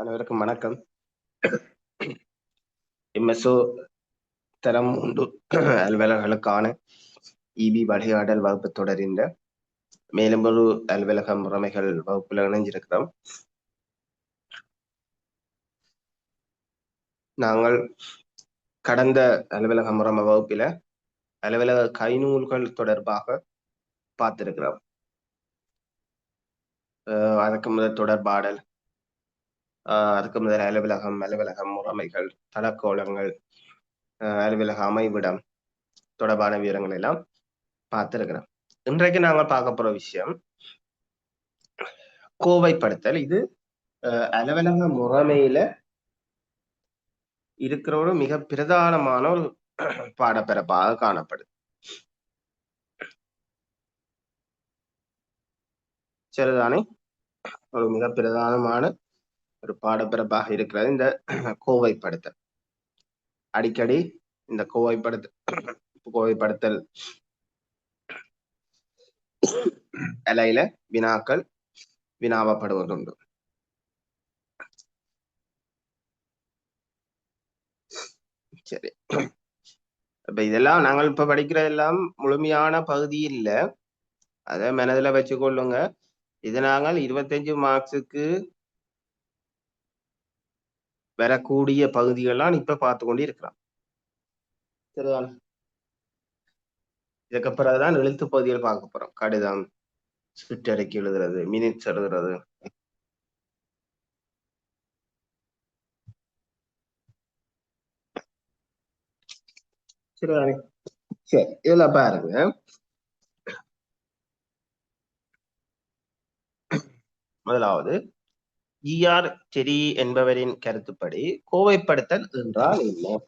அனைவருக்கும் வணக்கம். எம்எஸ்ஓ தரம் 3 அலுவலர்களுக்கான இபி வழிகாட்டல் வகுப்பு தொடரின் மேலும் ஒரு அலுவலக முறைமைகள் வகுப்புல இணைஞ்சிருக்கிறோம். நாங்கள் கடந்த அலுவலக முறைமை வகுப்பில அலுவலக கைநூல்கள் தொடர்பாக பார்த்திருக்கிறோம். அதுக்கு முதல் தொடர்பாடல், அதுக்கு முதல் அலுவலக முறைமைகள், தளக்கோலங்கள், அலுவலக அமைவிடம் தொடர்பான விவரங்கள் எல்லாம் பார்த்திருக்கிறோம். இன்றைக்கு நாங்கள் பார்க்க போற விஷயம் கோவைப்படுத்தல். இது அலுவலக முறைமையில இருக்கிற ஒரு மிக பிரதானமான ஒரு பாடப்பிறப்பாக காணப்படுது. சரிதானே? ஒரு மிக பிரதானமான ஒரு பாடப்பிறப்பாக இருக்கிறது இந்த கோவைப்படுத்தல். அடிக்கடி இந்த கோவைப்படுத்தல் அலையில வினாக்கள் வினாவப்படுவதுண்டு. சரி, இப்ப இதெல்லாம் நாங்கள் இப்ப படிக்கிறதெல்லாம் முழுமையான பகுதி இல்ல, அதை மனதில் வச்சுக்கொள்ளுங்க. இது நாங்கள் 25 மார்க்ஸுக்கு வரக்கூடிய பகுதிகள்லாம் இப்ப பார்த்து கொண்டு இருக்கிறோம். சரிதானே? இதுக்கு பிறகுதான் எழுத்து பகுதிகள் பார்க்க போறோம். கடிதம், ஸ்கிரிப்ட் அறிக்கை எழுதுறது, மினிட்ஸ் எழுதுறது. சரிதானே? சரி, இதுல பாருங்க, முதலாவது ஜிஆர் டெரி என்பவரின் கருத்துப்படி கோவைப்படுத்தல் என்றால் என்ன?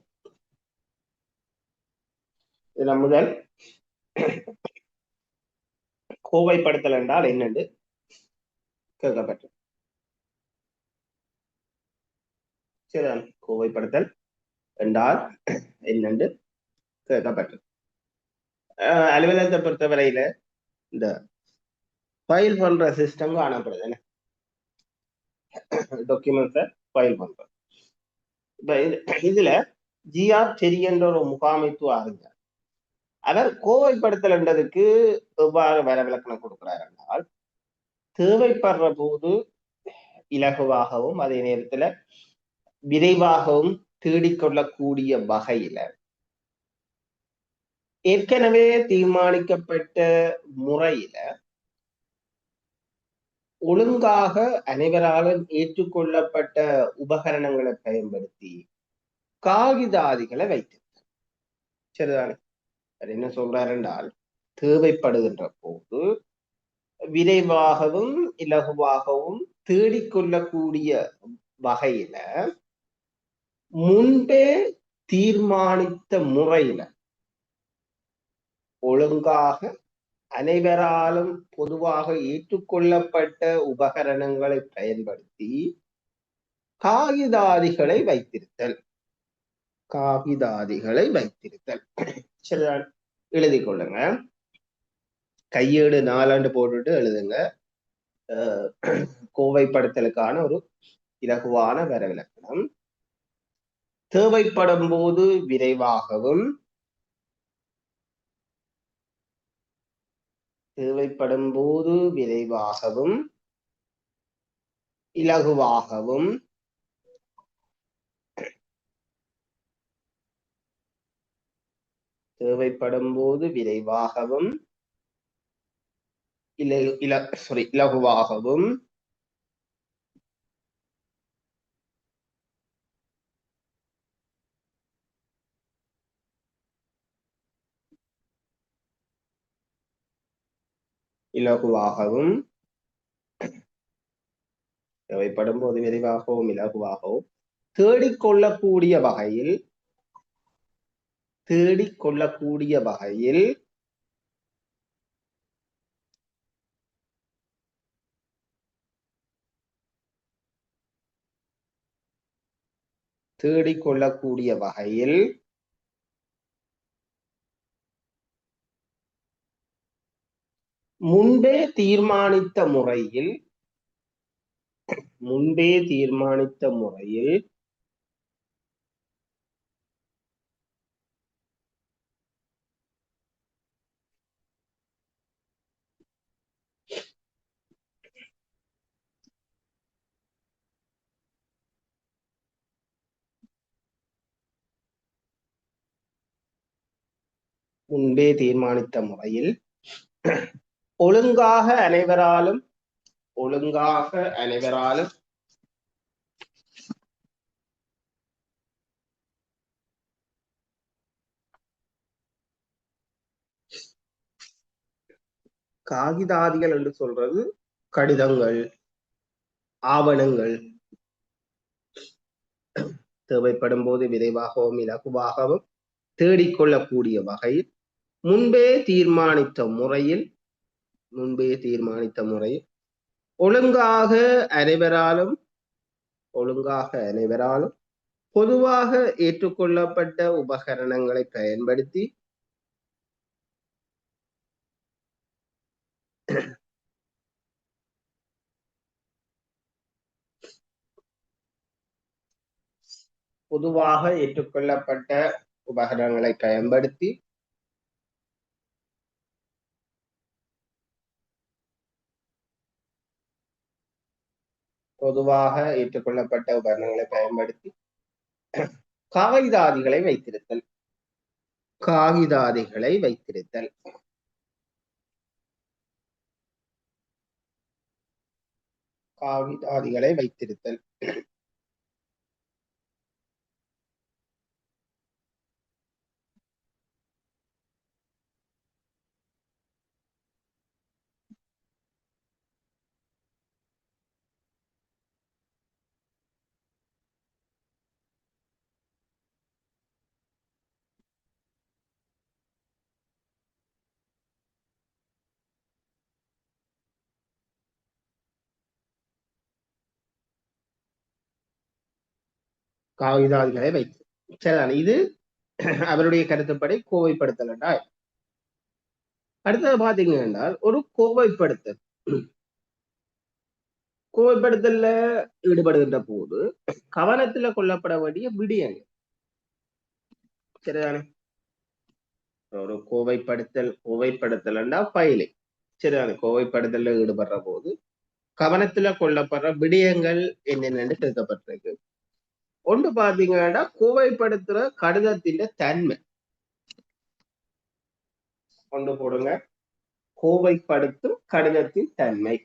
இதுல முதல் கோவைப்படுத்தல் என்றால் என்னன்னு கேட்கப்பட்டது. சரிதான், கோவைப்படுத்தல் என்றால் என்னன்னு கேட்கப்பட்டது. அலுவலகத்தை பொறுத்தவரையில இந்த ஃபைல் பண்ற சிஸ்டம் காணப்படுது. என்ன டாக்குமெண்ட்ஸை ஃபைல் பண்றது. இப்ப இதுல ஜிஆர் டெரி என்ற ஒரு முகாமைத்துவ அறிஞர் அவர் கோவைப்படுத்தல் என்றதுக்கு எவ்வாறு வரவிலக்கணம் கொடுக்கிறார் என்றால், தேவைப்படுற போது இலகுவாகவும் அதே நேரத்துல விரைவாகவும் தேடிக்கொள்ளக்கூடிய வகையில ஏற்கனவே தீர்மானிக்கப்பட்ட முறையில ஒழுங்காக அனைவராலும் ஏற்றுக்கொள்ளப்பட்ட உபகரணங்களை பயன்படுத்தி காகிதாதிகளை வைத்திருந்தார். சரிதானே? அது என்ன சொல்றார் என்றால், தேவைப்படுகின்ற போது விரைவாகவும் இலகுவாகவும் தேடிக்கொள்ளக்கூடிய வகையில முன்பே தீர்மானித்த முறையில ஒழுங்காக அனைவராலும் பொதுவாக ஏற்றுக்கொள்ளப்பட்ட உபகரணங்களை பயன்படுத்தி காகிதாதிகளை வைத்திருத்தல். சரிதான், எழுதி கொள்ளுங்க. கையேடு 4 போட்டுட்டு எழுதுங்க. கோவைப்படுத்தலுக்கான ஒரு இலகுவான வரவிலக்கணம். தேவைப்படும் போது விரைவாகவும் இலகுவாகவும் இலகுவாகவும் தேவைப்படும் போது விரைவாகவும் இலகுவாகவும் தேடிக்கொள்ளக்கூடிய வகையில் முன்பே தீர்மானித்த முறையில் முன்பே தீர்மானித்த முறையில் முன்பே தீர்மானித்த முறையில் ஒழுங்காக அனைவராலும் காகிதாதிகள் என்று சொல்றது கடிதங்கள், ஆவணங்கள் தேவைப்படும் போது விரைவாகவும் இலகுவாகவும் தேடிக்கொள்ளக்கூடிய வகையில் முன்பே தீர்மானித்த முறையில் ஒழுங்காக அனைவராலும் பொதுவாக ஏற்றுக்கொள்ளப்பட்ட உபகரணங்களை பயன்படுத்தி காகிதாதிகளை வைத்திருத்தல் சரிதான். இது அவருடைய கருத்துப்படி கோவைப்படுத்தல் என்றால். அடுத்தது பாத்தீங்க என்றால் ஒரு கோவைப்படுத்தல்ல ஈடுபடுகின்ற போது கவனத்துல கொள்ளப்பட வேண்டிய விடயங்கள். சரிதானே? ஒரு கோவைப்படுத்தல் என்றால் பயிலை. சரிதானே? கோவைப்படுத்தல்ல ஈடுபடுற போது கவனத்துல கொள்ளப்படுற விடயங்கள் என்னென்னு கேட்கப்பட்டிருக்கு. ஒன்று பாத்தீங்கன்னா கோவைப்படுத்துற கடிதத்தின் தன்மை. கொண்டு போடுங்க, கோவைப்படுத்தும் கடிதத்தின் தன்மை.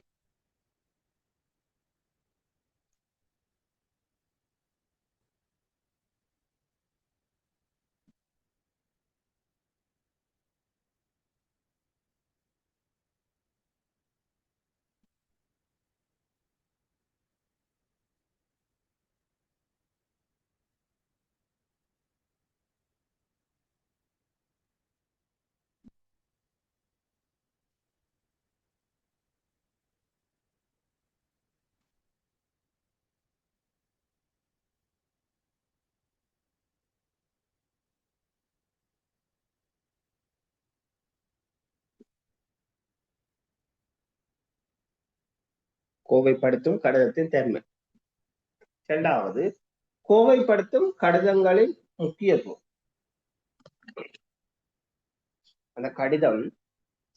கோவைப்படுத்தும் கடிதத்தின் தன்மை. இரண்டாவது, கோவைப்படுத்தும் கடிதங்களின் முக்கியத்துவம். அந்த கடிதம்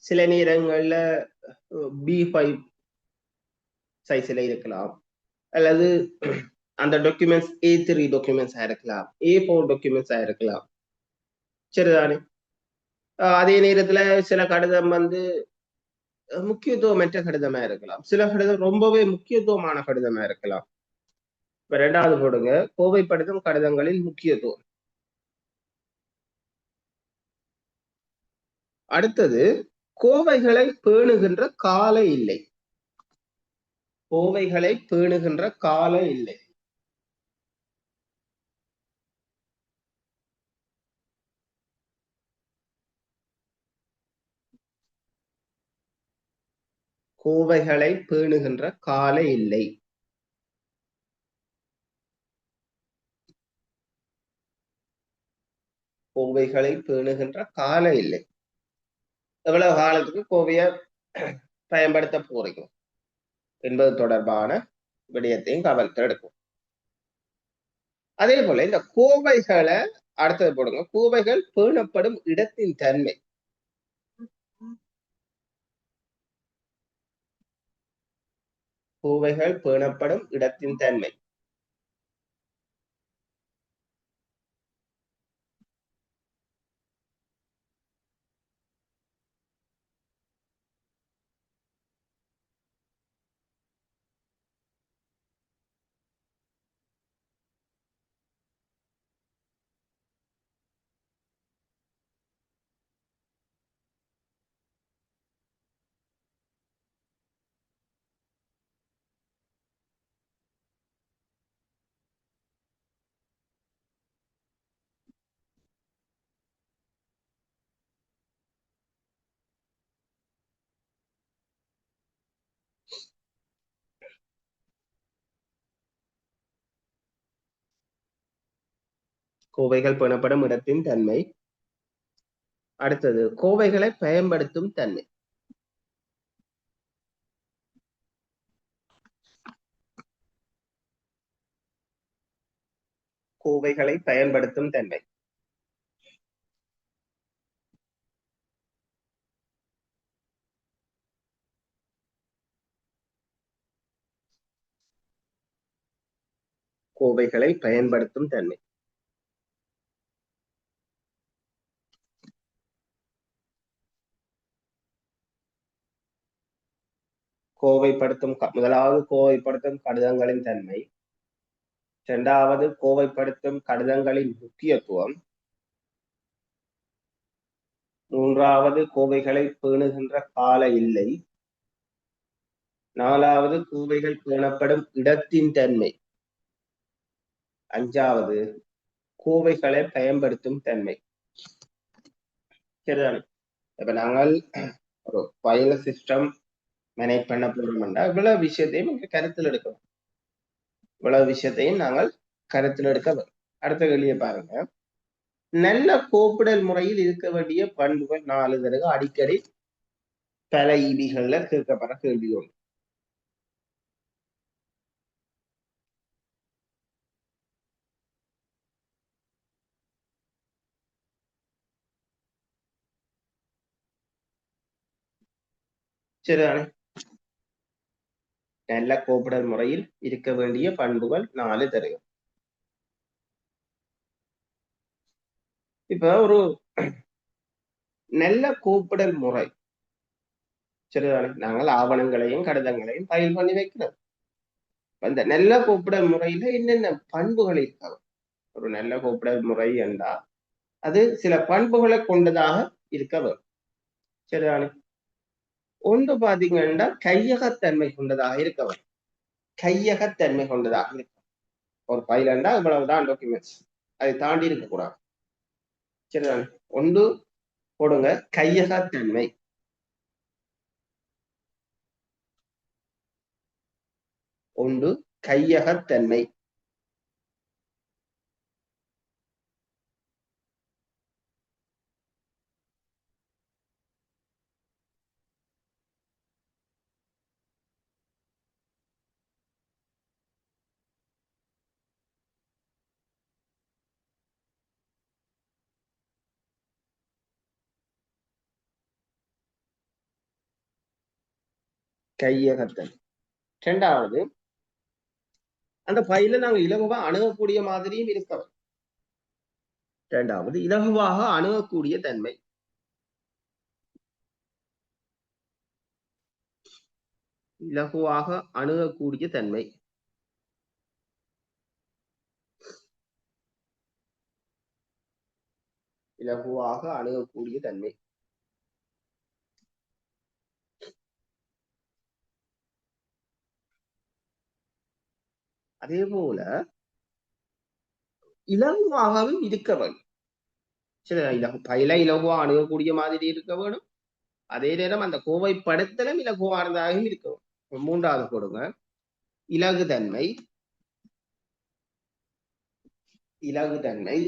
சில நேரங்கள்ல B5 சைஸ்ல இருக்கலாம், அல்லது அந்த டாக்குமெண்ட்ஸ் A3 டாக்குமெண்ட்ஸா இருக்கலாம், A4 டாக்குமெண்ட்ஸா இருக்கலாம். சரிதானே? அதே நேரத்துல சில கடிதம் முக்கியத்துவமற்ற கடிதமா இருக்கலாம், சில கடிதம் ரொம்பவே முக்கியத்துவமான கடிதமா இருக்கலாம். இப்ப ரெண்டாவது போடுங்க, கோவைப்படுத்தும் கடிதங்களின் முக்கியத்துவம். அடுத்தது, கோவைகளை பேணுகின்ற கால இல்லை. கோவைகளை பேணுகின்ற கால இல்லை. கோவைகளை பேணுகின்ற கால இல்லை. கோவைகளை பேணுகின்ற கால இல்லை. எவ்வளவு காலத்துக்கு கோவையை பயன்படுத்த போறீங்க என்பது தொடர்பான விடயத்தையும் கவனத்தில் எடுக்கும். அதே போல இந்த கோவைகளை அடுத்தது போடுங்க. கோவைகள் பேணப்படும் இடத்தின் தன்மை. கோவைகள் பேணப்படும் இடத்தின் தன்மை. கோவைகள் பேணப்படும் இடத்தின் தன்மை. அடுத்தது கோவைகளை பயன்படுத்தும் தன்மை. கோவைகளை பயன்படுத்தும் தன்மை. கோவைகளை பயன்படுத்தும் தன்மை. முதலாவது கோவைப்படுத்தும் கடிதங்களின் தன்மை. இரண்டாவது கோவைப்படுத்தும் கடிதங்களின் முக்கியத்துவம். மூன்றாவது கோவைகளை பேணுகின்ற கால இல்லை. நாலாவது கோவைகள் பேணப்படும் இடத்தின் தன்மை. அஞ்சாவது கோவைகளை பயன்படுத்தும் தன்மை. சரிதானே? இப்ப நாங்கள் ஒரு ஃபைல் சிஸ்டம் மேனேஜ் பண்ண போறோம்னா இவ்வளவு விஷயத்தையும் கருத்தில் எடுக்கணும். இவ்வளவு விஷயத்தையும் நாங்கள் கருத்தில் எடுக்க வரும். அடுத்த கேள்வியை பாருங்க. நல்ல கோப்பிடல் முறையில் இருக்க வேண்டிய பண்புகள் 4 தடவை அடிக்கடி பல ஈபிகள்ல கேட்கப்பட கேள்வி ஒன்று. சரிதானே? நல்ல கோப்பிடல் முறையில் இருக்க வேண்டிய பண்புகள் 4 தடவை. இப்ப ஒரு நல்ல கோப்பிடல் முறை. சரிதானே? நாங்கள் ஆவணங்களையும் கடிதங்களையும் ஃபைல் பண்ணி வைக்கிறோம். அந்த நல்ல கோப்பிடல் முறையில என்னென்ன பண்புகள் இருக்காது? ஒரு நல்ல கோப்பிடல் முறை என்றால் அது சில பண்புகளை கொண்டதாக இருக்க வரும். சரிதானே? ஒன்று பாத்தீங்கன்னா கையகத்தன்மை கொண்டதாக இருக்க வரும். கையகத்தன்மை கொண்டதாக இருக்கும். ஒரு ஃபைல் என்றா இவ்வளவுதான் டாக்குமெண்ட்ஸ், அதை தாண்டி இருக்கக்கூடாது. சரிதானே? ஒன்று போடுங்க கையகத்தன்மை. ஒன்று கையகத்தன்மை. கையகத்தன்மை. இரண்டாவது, அந்த ஃபைல நாங்கள் இலகுவா அணுகக்கூடிய மாதிரியும் இருக்கவும். இரண்டாவது, இலகுவாக அணுகக்கூடிய தன்மை. இலகுவாக அணுகக்கூடிய தன்மை. இலகுவாக அணுகக்கூடிய தன்மை. அதே போல இலகுவாகவும் இருக்க வேண்டும். சரி, பயில இலகுவா அணுகக்கூடிய மாதிரி இருக்க வேணும். அதே நேரம் அந்த கோவைப்படுத்தலும் இலகுவானதாகவும் இருக்க வேண்டும். மூன்றாவது கொடுங்க இலகுதன்மை. இலகுதன்மை.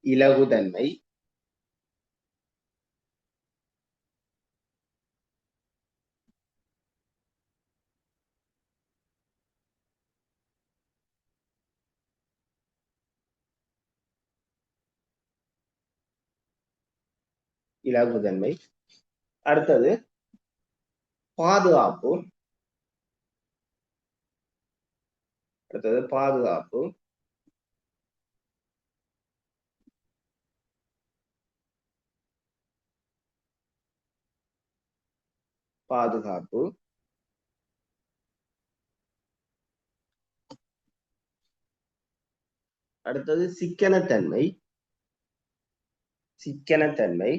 இலகுதன்மை. இலகுத்தன்மை. அடுத்தது பாதுகாப்பு. பாதுகாப்பு. பாதுகாப்பு. அடுத்தது சிக்கனத்தன்மை. சிக்கனத்தன்மை.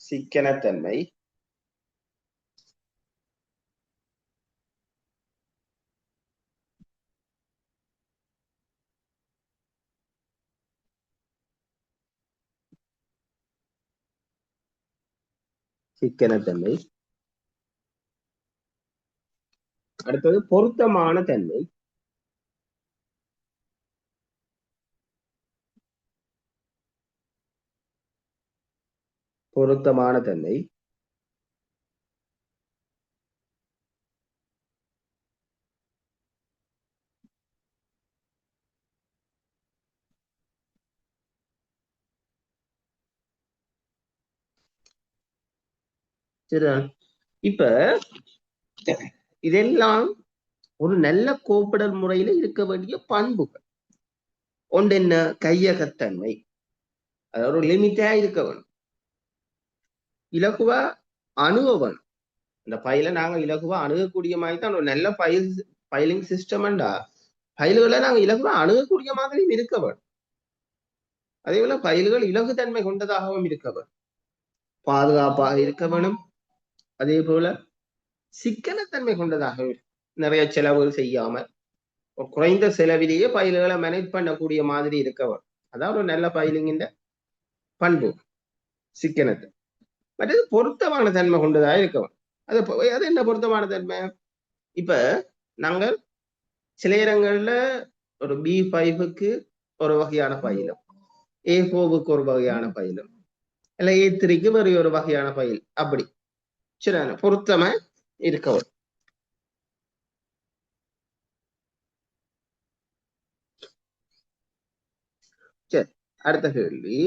சிக்கனத்தன்மை. சிக்கனத்தன்மை. அடுத்தது பொருத்தமான தன்மை. பொருத்தமான தன்மை. சரிதான். இப்ப இதெல்லாம் ஒரு நல்ல கோப்பிடல் முறையில இருக்க வேண்டிய பண்புகள். ஒன்று என்ன? கையகத்தன்மை. அதாவது ஒரு லிமிட்டா இருக்க வேணும். இலகுவா அணுக வேணும். இந்த பயில நாங்க இலகுவா அணுகக்கூடிய மாதிரி தான் ஒரு நல்ல பைலிங் சிஸ்டம்டா பயில்களை நாங்க இலகுவா அணுகக்கூடிய மாதிரியும் இருக்க வேணும். அதே போல பயில்கள் இலகுத்தன்மை கொண்டதாகவும் இருக்க வேணும். பாதுகாப்பாக இருக்க வேணும். அதே போல சிக்கனத்தன்மை கொண்டதாக நிறைய செலவுகள் செய்யாமல் குறைந்த செலவிலேயே பயில்களை மேனேஜ் பண்ணக்கூடிய மாதிரி இருக்க வேணும். அதான் ஒரு நல்ல பயிலிங்கின்ற பண்பு. சிக்கனத்தை. மற்றது பொருத்தமான தன்மை கொண்டதாக இருக்க வேணும். அது என்ன பொருத்தமான தன்மை? இப்ப நாங்கள் சில இடங்கள்ல ஒரு B5க்கு ஒரு வகையான பயிலும், A4க்கு ஒரு வகையான பயிலும், இல்ல A3க்கு வேறு ஒரு வகையான பயில், அப்படி சரி பொருத்தமா இருக்கவும். சரி, அடுத்த கேள்வி.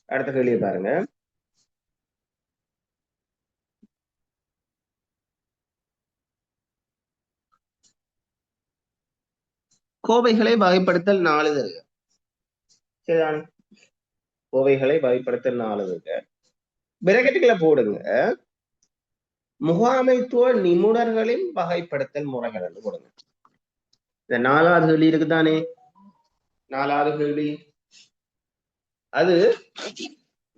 அடுத்த கேள்வியை பாருங்க. கோவைகளை வகைப்படுத்தல் 4 தருக. சரிதான். கோவைகளை வகைப்படுத்தல் 4 தருக. பிரக்கெட்டுகளை போடுங்க. முகாமைத்துவ நிபுணர்களின் வகைப்படுத்தல் முறைகள் என்று போடுங்க. இந்த 4வது கேள்வி இருக்குதானே? 4வது கேள்வி அது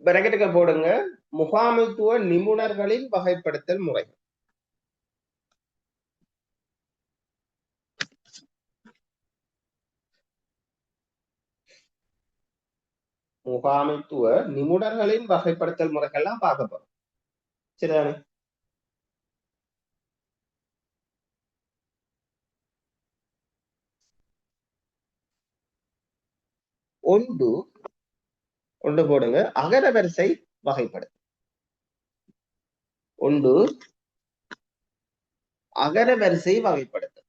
பிரக்கெட்டுகள் போடுங்க. முகாமைத்துவ நிபுணர்களின் வகைப்படுத்தல் முறைகள். முகாமைத்துவ நிபுணர்களின் வகைப்படுத்தல் முறைகள்லாம் பார்க்க போறோம். சரிதானே? ஒன்று போடுங்க. அகர வரிசை வகைப்படுத்தல். அகர வரிசை வகைப்படுத்தல்.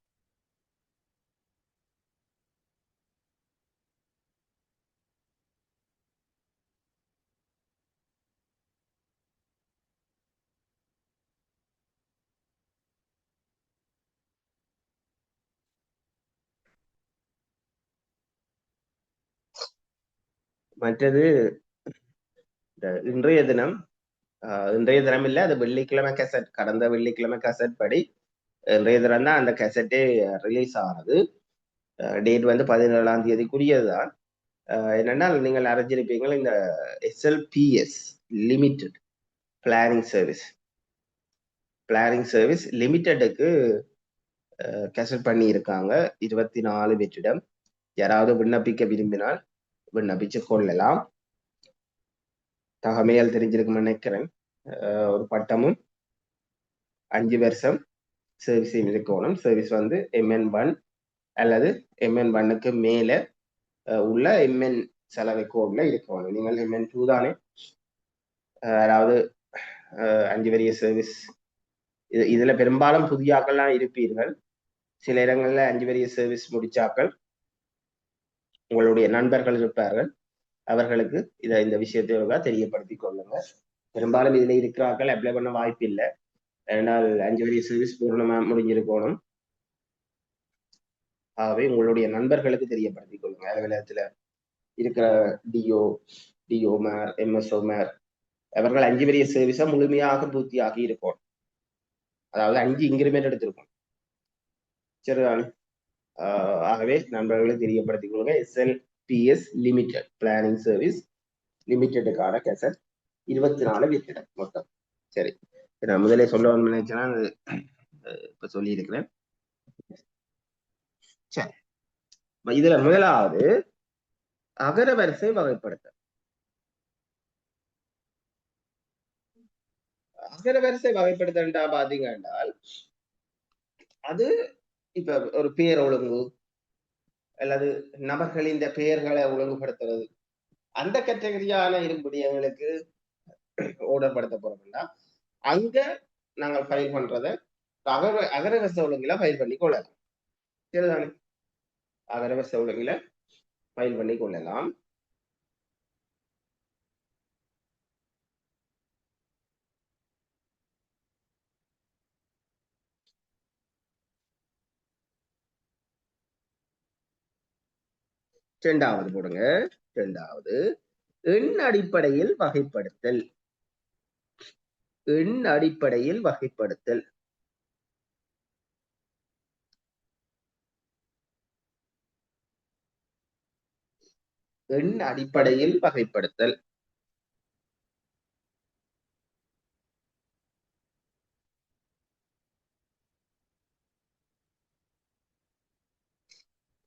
மற்றது இன்றைய தினம் இல்ல, அது வெள்ளிக்கிழமை கெசட், கடந்த வெள்ளிக்கிழமை கெசட் படி இன்றைய தினம் தான் அந்த கெசட்டே ரிலீஸ் ஆனது. டேட் வந்து 17ஆம் தேதிக்குரியதுதான். என்னன்னா நீங்கள் அறிஞ்சிருப்பீங்க, இந்த SLPS லிமிடெட் பிளானிங் சர்வீஸ் லிமிடெடுக்கு கெசட் பண்ணி இருக்காங்க 24 வெற்றிடம். யாராவது விண்ணப்பிக்க விரும்பினால் விண்ணப்பிச்சு கொள்ளலாம். தகமையால் தெரிஞ்சிருக்குன்னு நினைக்கிறேன். ஒரு பட்டமும் 5 வருஷம் சர்வீஸையும் இருக்கணும். சர்வீஸ் வந்து MN1 அல்லது MN1க்கு மேல உள்ள MN சலவை கோட்ல இருக்கணும். நீங்கள் MN2 தானே, அதாவது 5 வரிய சர்வீஸ் இதுல பெரும்பாலும் புதியாக்கள்லாம் இருப்பீர்கள். சில இடங்கள்ல 5 வரிய சர்வீஸ் முடிச்சாக்கள் உங்களுடைய நண்பர்கள் இருப்பார்கள். அவர்களுக்கு இந்த விஷயத்தை தெரியப்படுத்திக் கொள்ளுங்க. பெரும்பாலும் இதுல இருக்கிறார்கள் அப்ளை பண்ண வாய்ப்பு இல்லை. ஏனால் 5 வரிய சர்வீஸ் பூர்ணமா முடிஞ்சிருக்கணும். ஆகவே உங்களுடைய நண்பர்களுக்கு தெரியப்படுத்திக் கொள்ளுங்க. அலுவலகத்துல இருக்கிற டிஓ மேர், எம்எஸ்ஓ மேர் அவர்கள் 5 வரிய சர்வீஸா முழுமையாக பூர்த்தியாகி இருக்கும். அதாவது 5 இன்கிரிமெண்ட் எடுத்திருக்கும். சரிதானே? ஆகவே நண்பர்களுக்கு தெரியப்படுத்திக் கொள்ளுங்க. SLPS லிமிடெட் பிளானிங் சர்வீஸ் லிமிடெட்டுக்கான கேசட் 24 வித்திடம் மொத்தம். சரி, நான் முதலே சொல்ல நினைச்சேன்னா இப்ப சொல்லி இருக்கிறேன். சரி, இதுல முதலாவது அகர வரிசை வகைப்படுத்தல். அகர வரிசை வகைப்படுத்தல்டா பாத்தீங்க என்றால் அது இப்ப ஒரு பேர் ஒழுங்கு அல்லது நபர்களின் பெயர்களை ஒழுங்குபடுத்துறது அந்த கேட்டகரியான இரும்படியங்களுக்கு ஓடர்படுத்த போறோம்னா அங்க நாங்கள் ஃபைல் பண்றத அகரவரிசை ஒழுங்குல ஃபைல் பண்ணி கொள்ளலாம். சரிதானே? அகரவரிசை ஒழுங்குல ஃபைல் பண்ணி கொள்ளலாம். இரண்டாவது போடுங்க. இரண்டாவது எண் அடிப்படையில் வகைப்படுத்தல். எண் அடிப்படையில் வகைப்படுத்தல். எண் அடிப்படையில் வகைப்படுத்தல்.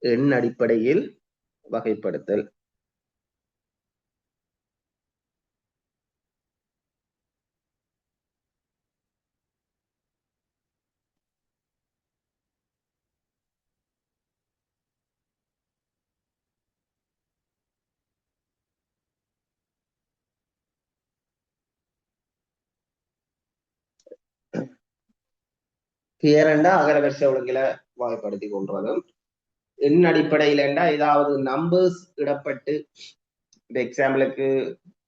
எண் அடிப்படையில் வகைப்படுத்தல். பேரண்டா அகரவரிசை ஒழுங்கில வகைப்படுத்தி கொள்றதும், எண் அடிப்படையில் ஏதாவது நம்பர்ஸ் இடப்பட்டு இந்த எக்ஸாம்பிளுக்கு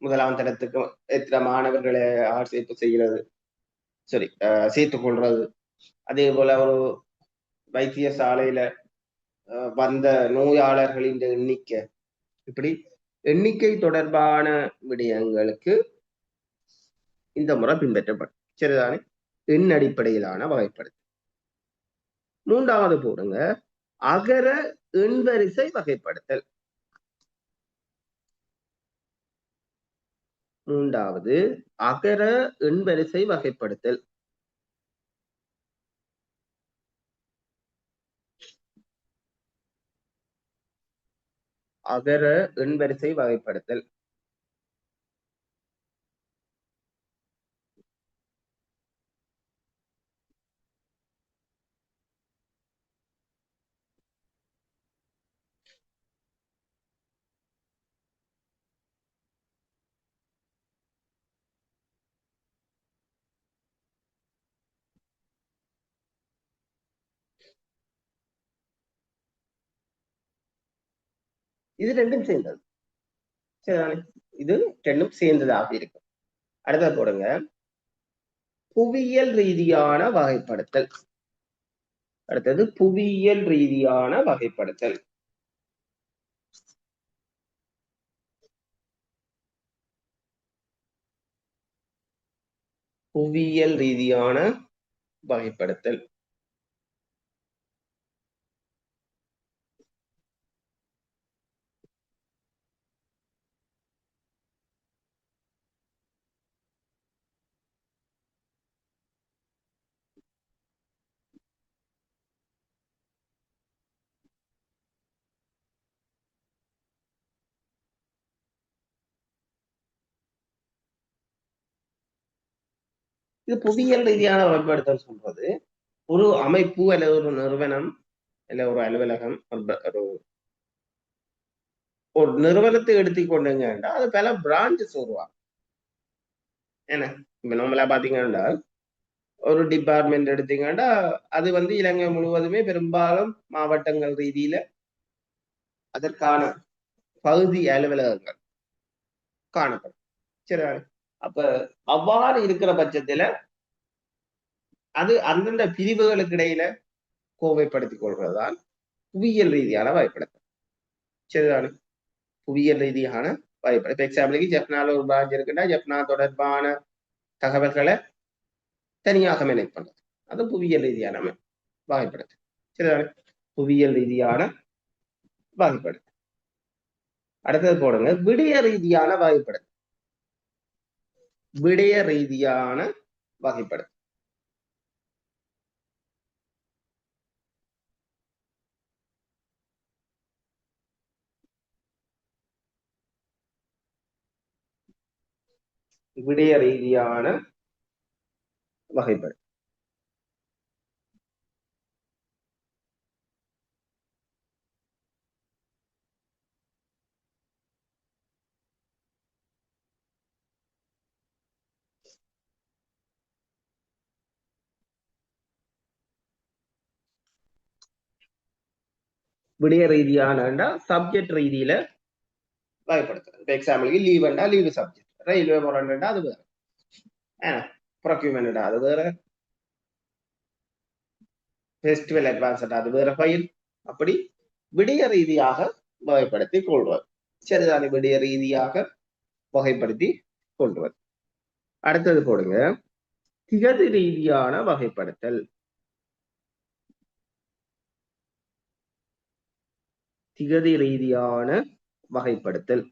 முதலாம் தரத்துக்கு எத்தனை மாணவர்களை ஆட்சேர்ப்பு செய்கிறது, சரி சேர்த்துக் கொள்றது, அதே போல ஒரு வைத்தியசாலையில வந்த நோயாளர்களின் எண்ணிக்கை, இப்படி எண்ணிக்கை தொடர்பான விடயங்களுக்கு இந்த முறை பின்பற்றப்படும். சரிதானே? எண் அடிப்படையிலான வகைப்படுத்தல். மூன்றாவது போடுங்க, அகர எண்வரிசை வகைப்படுத்தல். மூன்றாவது அகர எண்வரிசை வகைப்படுத்தல். அகர எண்வரிசை வகைப்படுத்தல். இது ரெண்டும் சேர்ந்தது. சரிதானே? இது ரெண்டும் சேர்ந்ததாக இருக்கும். அடுத்தது போடுங்க, புவியியல் ரீதியான வகைப்படுத்தல். அடுத்தது புவியியல் ரீதியான வகைப்படுத்தல். புவியியல் ரீதியான வகைப்படுத்தல். இது புவியியல் ரீதியான வகைப்படுத்தல் சொல்றது ஒரு அமைப்பு அல்லது ஒரு நிறுவனம் இல்ல ஒரு அலுவலகம், ஒரு நிறுவனத்தை எடுத்துக்கொண்டீங்கன்னா அது பல பிரான்ச்சஸ் உருவாகும். என்ன இப்ப நம்மளா பாத்தீங்கன்னா ஒரு டிபார்ட்மெண்ட் எடுத்தீங்கன்னா அது வந்து இலங்கை முழுவதுமே பெரும்பாலும் மாவட்டங்கள் ரீதியில அதற்கான பகுதி அலுவலகங்கள் காணப்படும். சரி, அப்ப அவ்வாறு இருக்கிற பட்சத்துல அது அந்தந்த பிரிவுகளுக்கு இடையில கோவைப்படுத்திக் கொள்றதுதான் புவியியல் ரீதியான வகைப்படுத்தல். சரிதானே? புவியியல் ரீதியான வகைப்படுத்தல். இப்ப எக்ஸாம்பிளுக்கு ஜெப்னால ஒரு பிராஞ்ச் இருக்குன்னா ஜெப்னா தொடர்பான தகவல்களை தனியாக மேனேஜ் பண்றது அது புவியியல் ரீதியான வகைப்படுத்தல். சரிதானே? புவியியல் ரீதியான வகைப்படுத்தல். அடுத்தது போடுங்க விடய ரீதியான வகைப்படுத்தல். விடய ரீதியான வகைப்படுத்தல். விடய ரீதியான வகைப்படுத்தல். விடய ரீதியான சப்ஜெக்ட் ரீதியில வகைப்படுத்துறது. இப்போ எக்ஸாம்பிளுக்கு லீவ்ண்டா லீவு சப்ஜெக்ட், ரயில்வே போராண்டா அது வேற, ப்ரொக்யூமெண்டா அது வேற, ஃபெஸ்டிவல் அட்வான்ஸ்டா அது வேற ஃபைல். அப்படி விடய ரீதியாக வகைப்படுத்தி கொள்வது. சரிதானே? விடய ரீதியாக வகைப்படுத்தி கொள்வது. அடுத்தது போடுங்க திகதி ரீதியான வகைப்படுத்தல். திகதி ரீதியான வகைப்படுத்தல்.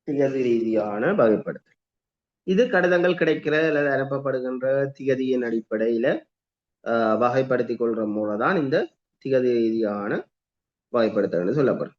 திகதி ரீதியான வகைப்படுத்தல் இது கடிதங்கள் கிடைக்கிற அல்லது அனுப்பப்படுகின்ற திகதியின் அடிப்படையில வகைப்படுத்தி கொள்ற மூலம்தான் இந்த திகதி ரீதியான வகைப்படுத்தல் சொல்லப்படும்.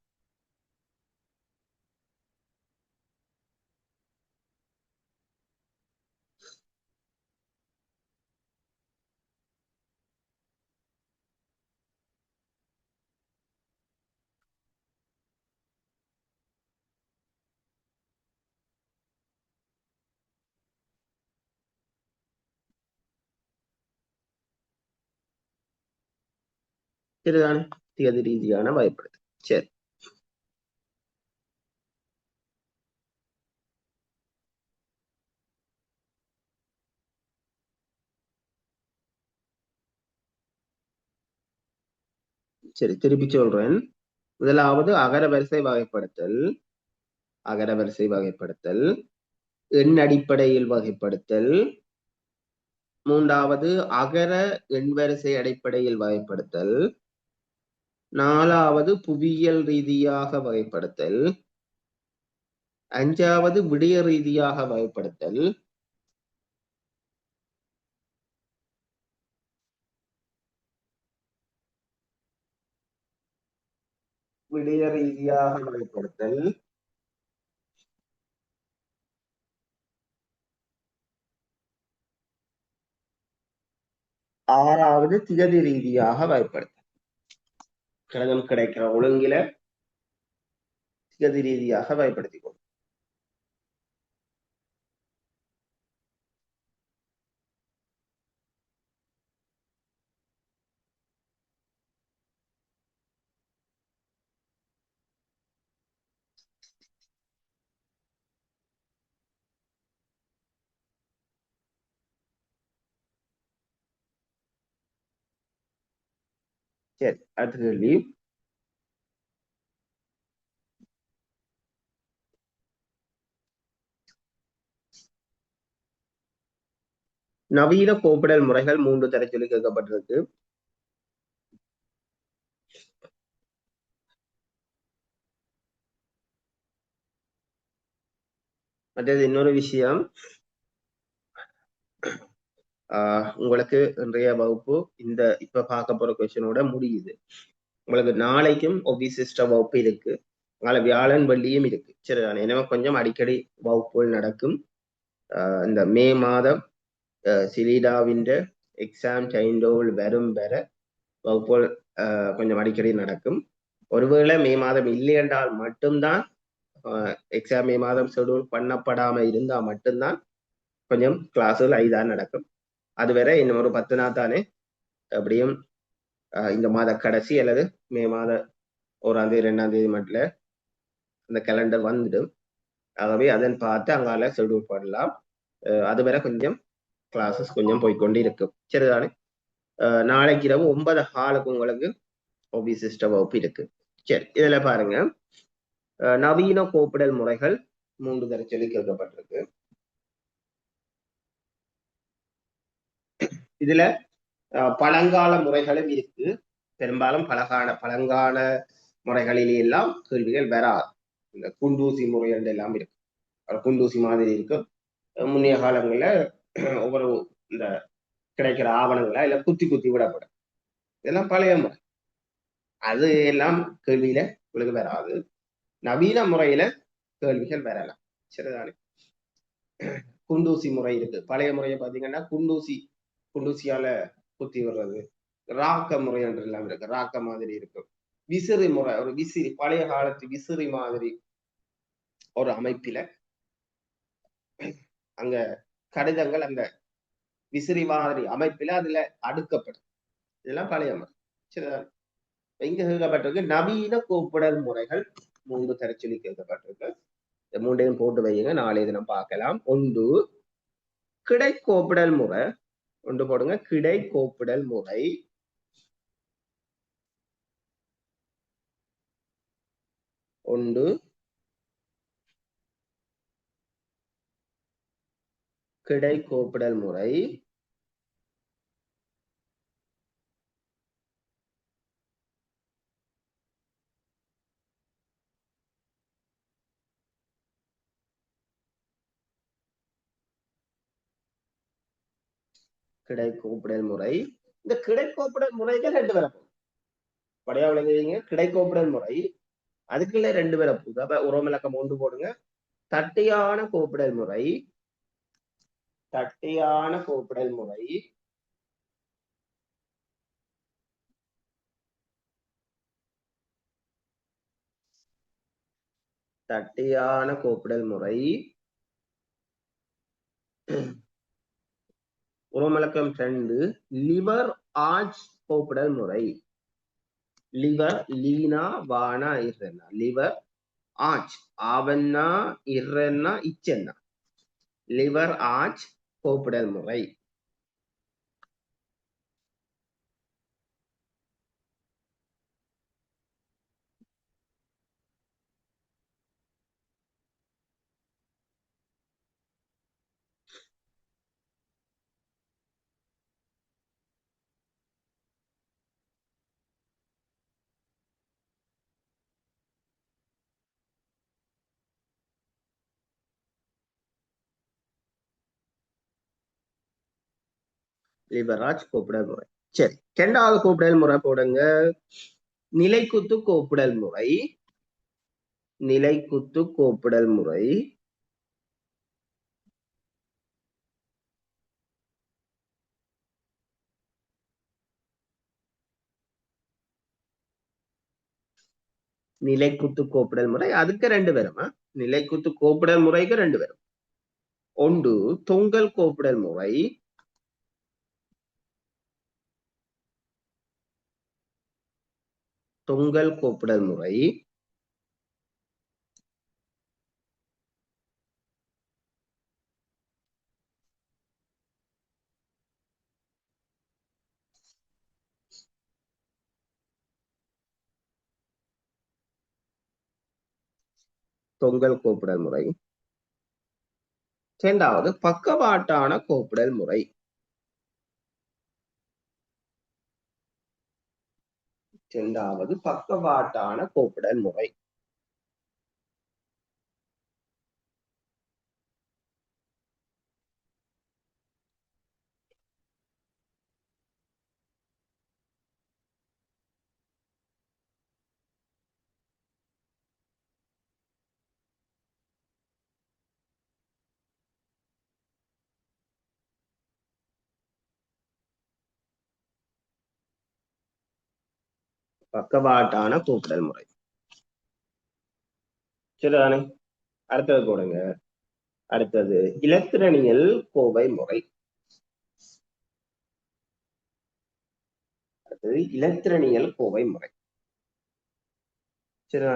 சரிதானே? திகதி ரீதியான வகைப்படுத்தல். சரி, சரி திருப்பி சொல்றேன். முதலாவது அகர வரிசை வகைப்படுத்தல். அகர வரிசை வகைப்படுத்தல். எண் அடிப்படையில் வகைப்படுத்தல். மூன்றாவது அகர எண் வரிசை அடிப்படையில் வகைப்படுத்தல். நாலாவது புவியியல் ரீதியாக வகைப்படுத்தல். அஞ்சாவது விடய ரீதியாக வகைப்படுத்தல். விடய ரீதியாக வகைப்படுத்தல். ஆறாவது திகதி ரீதியாக வகைப்படுத்தல். கடிதம் கிடைக்கிற ஒழுங்கில திகதி ரீதியாக வகைப்படுத்திக் கொள்ளும். சரி, அடுத்த கேள்வி. நவீன கோப்பிடல் முறைகள் 3 தர சொல்லி கேட்கப்பட்டிருக்கு. மற்றது இன்னொரு விஷயம், உங்களுக்கு இன்றைய வகுப்பு இந்த இப்ப பார்க்க போற கொஸ்டினோட முடியுது. உங்களுக்கு நாளைக்கும் ஒபிசிஸ்ட வகுப்பு இருக்கு, நாளை வியாழன் வெள்ளியும் இருக்கு. சரிதானே? எனவே கொஞ்சம் அடிக்கடி வகுப்புகள் நடக்கும். இந்த மே மாதம் சிலிடாவின் எக்ஸாம் டைம் டேபிள் வரும் வர வகுப்புகள் கொஞ்சம் அடிக்கடி நடக்கும். ஒருவேளை மே மாதம் இல்லை என்றால் மட்டும்தான் எக்ஸாம் மே மாதம் ஷெடியூல் பண்ணப்படாம இருந்தா மட்டும்தான் கொஞ்சம் கிளாஸுகள் ஐதான் நடக்கும். அதுவரை இன்னும் ஒரு 10 நாள் தானே, அப்படியும் இந்த மாத கடைசி அல்லது மே மாத 1ஆம் தேதி 2ஆம் தேதி மட்டும் அந்த கேலண்டர் வந்துடும். ஆகவே அதன் பார்த்து அங்கால ஷெடியூல் பண்ணலாம். அதுவரை கொஞ்சம் கிளாஸஸ் கொஞ்சம் போய்கொண்டு இருக்கும். சரிதானே? நாளைக்கு இரவு 9:15 உங்களுக்கு ஒபிசிஸ்ட வகுப்பு இருக்கு. சரி, இதுல பாருங்க, நவீன கோப்பிடல் முறைகள் 3 தர சொல்லி கேட்கப்பட்டிருக்கு. இதுல பழங்கால முறைகளும் இருக்கு. பெரும்பாலும் பழங்கால முறைகளிலே எல்லாம் கேள்விகள் வராது. இந்த குண்டூசி முறைகள் எல்லாம் இருக்கு, குண்டூசி மாதிரி இருக்கும். முன்னைய காலங்கள்ல ஒவ்வொரு இந்த கிடைக்கிற ஆவணங்களா இல்ல குத்தி குத்தி விடப்படும். இதெல்லாம் பழைய முறை, அது எல்லாம் கேள்வியில உங்களுக்கு வராது. நவீன முறையில கேள்விகள் வரலாம். சரிதானே? குண்டூசி முறை இருக்கு. பழைய முறையை பாத்தீங்கன்னா குண்டூசியால குத்தி விடுறது. ராக்க முறை என்று எல்லாம் இருக்கு, ராக்க மாதிரி இருக்கும். விசிறி முறை, ஒரு விசிறி, பழைய காலத்து விசிறி மாதிரி ஒரு அமைப்பில அங்க கடிதங்கள் அந்த விசிறி மாதிரி அமைப்பில அதுல அடுக்கப்படும். இதெல்லாம் பழைய முறை. சரிதான்? இங்க கேட்கப்பட்டிருக்கு நவீன கோப்பிடல் முறைகள் 3 தரச்சொல்லி கேட்கப்பட்டிருக்கு. இந்த 3ஐயும் போட்டு வையுங்க, நாளை தினம் பார்க்கலாம். ஒன்று கிடை கோப்பிடல் முறை. ஒன்று போடுங்க, கிடை கோப்பிடல் முறை. ஒன்று கிடை கோப்பிடல் முறை. கிடை கோப்பிடல் முறை. இந்த கிடை கோப்பிடல் முறைகள் 2 வரப்போகுது. படையா விளங்குவீங்க. கிடை கோப்பிடல் முறை அதுக்குள்ள 2 வரப்போகுது. அப்ப உரோமிலக்கம் 1 போடுங்க. தட்டையான கோப்பிடல் முறை. தட்டையான கோப்பிடல் முறை. தட்டையான கோப்பிடல் முறை. உரோமிலக்கம் 2 லிவர் ஆர்ச் கோப்பிடல் முறை. லிவர், லீனா வானா இர்ரென்னா, லிவர் ஆர்ச், ஆவன்னா இர்ரென்னா இச்சென்னா, லிவர் ஆர்ச் கோப்பிடல் முறை. லிபராஜ் கோப்பிடல் முறை. சரி, 2வது கோப்பிடல் முறை போடுங்க. நிலைக்குத்து கோப்பிடல் முறை. நிலைக்குத்து கோப்பிடல் முறை. நிலைக்குத்து கோப்பிடல் முறை அதுக்கு 2 வரும். நிலைக்குத்து கோப்பிடல் முறைக்கு 2 வரும். ஒன்று தொங்கல் கோப்பிடல் முறை. தொங்கல் கோப்பிடல் முறை. தொங்கல் கோப்பிடல் முறை. 2வது பக்கவாட்டான கோப்பிடல் முறை. 2வது பக்கவாட்டான கோப்பிடல் முறை. பக்கவாட்டான கூப்பிடல் முறை. சரிதானே? அடுத்தது போடுங்க. அடுத்தது இலத்திரனியல் கோவை முறை. அடுத்தது இலத்திரனியல் கோவை முறை. சரிதா?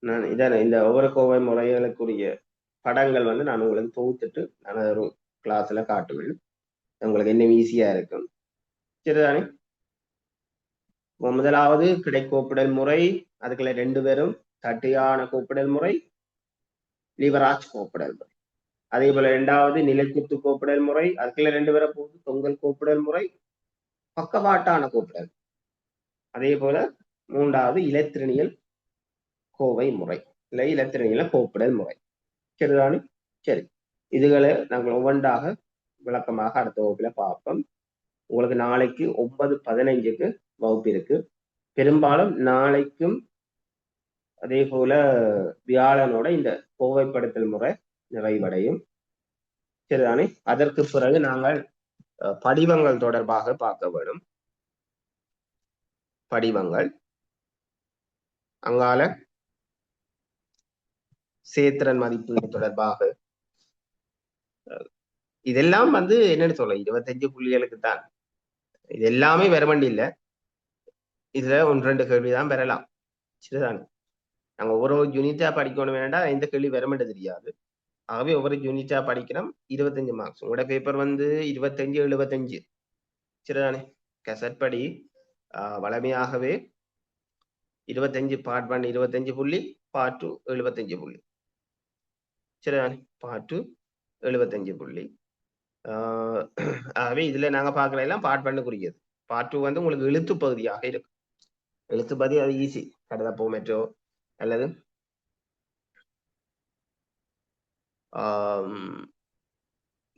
நான் இதான இந்த ஒவ்வொரு கோவை முறைகளுக்குரிய படங்கள் வந்து நான் உங்களுக்கு தொகுத்துட்டு நான் ஒரு கிளாஸ்ல காட்டுவேன். உங்களுக்கு இன்னும் ஈஸியா இருக்கும். சரிதானே? முதலாவது கிடைக்கோப்பிடல் முறை, அதுக்குள்ள 2 பேரும் தட்டையான கூப்பிடல் முறை, லிவராஜ் கோப்பிடல் முறை. அதே போல 2வது நிலைக்குத்து கோப்பிடல் முறை, அதுக்குள்ள 2 பேரை போட்டு தொங்கல் கோப்பிடல் முறை, பக்கவாட்டான கூப்பிடல். அதே போல 3வது இலத்திரனியல் கோவை முறை, இல்லை இலத்திரனியல கோப்பிடல் முறை. சரிதானே? சரி, இதுகளை நாங்கள் ஒவ்வொன்றாக விளக்கமாக அடுத்த வகுப்புல பார்ப்போம். உங்களுக்கு நாளைக்கு 9:15க்கு வகுப்பு இருக்கு. பெரும்பாலும் நாளைக்கும் அதே போல வியாழனோட இந்த கோவைப்படுத்தல் முறை நிறைவடையும். சரிதானே? அதற்கு பிறகு நாங்கள் படிவங்கள் தொடர்பாக பார்க்க வேண்டும். படிவங்கள் அங்கால சேத்திரன் மதிப்பீடு தொடர்பாக இதெல்லாம் வந்து என்னன்னு சொல்ல 25 புள்ளிகளுக்கு தான். இது எல்லாமே வர வேண்டி இல்லை. இதுல 1-2 கேள்விதான் பெறலாம். சரிதானே? நாங்க ஒவ்வொரு யூனிட்டா படிக்கணும் வேண்டாம், எந்த கேள்வி வரமாட்ட தெரியாது. ஆகவே ஒவ்வொரு யூனிட்டா படிக்கிறோம். 25 மார்க்ஸ். உங்களோட பேப்பர் வந்து 25-75. சரிதானே? கசட் படி வளமையாகவே 25 பார்ட் 1 25 புள்ளி, பார்ட் 2 75 புள்ளி. சரிதானே? பார்ட் 2 75 புள்ளி. ஆகவே இதுல நாங்க பார்க்கற எல்லாம் பார்ட் 1 பார்ட் 2 வந்து உங்களுக்கு எழுத்து பகுதியாக இருக்கும். எழுத்து பகுதி அது ஈஸி. கடைதா போமெட்டோ அல்லது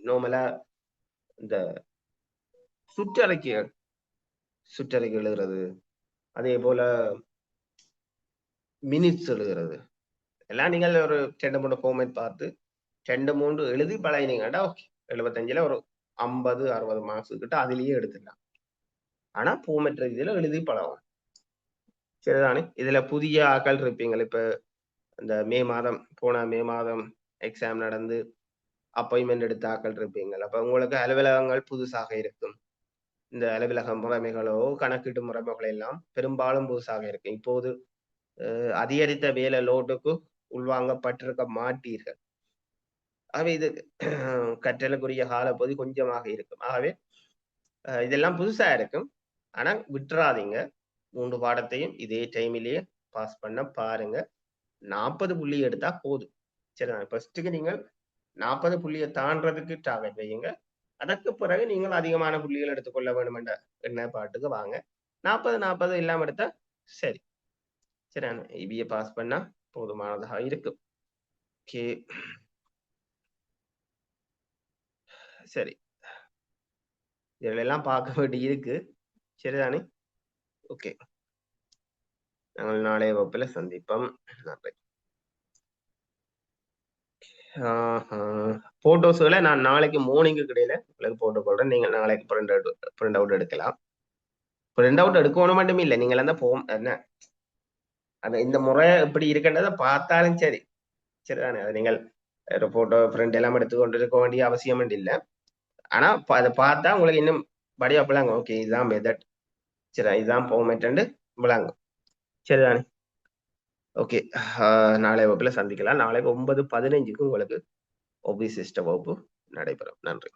நோமலா இந்த சுற்றறிக்கை எழுதுறது, அதே போல மினிட்ஸ் எழுதுறது எல்லாம் நீங்கள் ஒரு 2-3 ஃபார்மேட் பார்த்து 2-3 எழுதி பழகினீங்கடா ஓகே, 75ல ஒரு 50-60 மார்க்ஸ் கிட்ட அதுலயே எடுத்துக்கலாம். ஆனா ஃபார்மேட் இதுல எழுதி பழகும். சரிதானே? இதுல புதிய ஆக்கள் இருப்பீங்க. இப்ப இந்த போன மே மாதம் எக்ஸாம் நடந்து அப்பாயின்மெண்ட் எடுத்த ஆக்கள் இருப்பீங்க. அப்ப உங்களுக்கு அலுவலகங்கள் புதுசாக இருக்கும். இந்த அலுவலக முறைமைகளோ கணக்கீட்டு முறைமைகள் எல்லாம் பெரும்பாலும் புதுசாக இருக்கும். இப்போது அதிகரித்த வேலை லோட்டுக்கு உள்வாங்கப்பட்டிருக்க மாட்டீர்கள். ஆகவே இது கற்றலுக்குரிய காலப்பகுதி கொஞ்சமாக இருக்கும். ஆகவே இதெல்லாம் புதுசா இருக்கும். ஆனா விட்டுறாதீங்க. 3 பாடத்தையும் இதே டைமிலேயே பாஸ் பண்ண பாருங்க. 40 புள்ளி எடுத்தா போதும். சரிதான்? ஃபர்ஸ்ட்டுக்கு நீங்கள் 40 புள்ளியை தாண்டறதுக்கு டார்கெட் வையுங்க. அதற்கு பிறகு நீங்கள் அதிகமான புள்ளிகள் எடுத்துக்கொள்ள வேண்டும் என்ற எண்ணப்பாட்டுக்கு வாங்க. 40 இல்லாம எடுத்தா சரி. சரியான இபிஏ பாஸ் பண்ணா போதுமானதாக இருக்கும். ஓகே, சரி, இதுல எல்லாம் பார்க்க வேண்டி இருக்கு. சரிதானே? ஓகே, நாங்கள் நாளைய வகுப்புல சந்திப்போம். நன்றி. போட்டோஸ்களை நான் நாளைக்கு மார்னிங்கு கிடையில உங்களுக்கு போட்டுக்கொள்றேன். நீங்கள் நாளைக்கு பிரிண்ட் அவுட் எடுக்கலாம். பிரிண்ட் அவுட் எடுக்கணும் மட்டுமே இல்லை, நீங்கள் அந்த என்ன அந்த இந்த முறை எப்படி இருக்கின்றதை பார்த்தாலும் சரி. சரிதானே? அதை நீங்கள் போட்டோ பிரிண்ட் எல்லாம் எடுத்துக்கொண்டு இருக்க வேண்டிய அவசியம் இல்லை. ஆனா அதை பார்த்தா உங்களுக்கு இன்னும் படியா பிள்ளாங்க. ஓகே, இதுதான் மெத்தட், சரி இதுதான் ஃபார்மேட் விளாங்க. சரிதானே? ஓகே, நாளை வகுப்புல சந்திக்கலாம். நாளைக்கு 9:15க்கு உங்களுக்கு OBC சிஸ்டம் வகுப்பு நடைபெறும். நன்றி.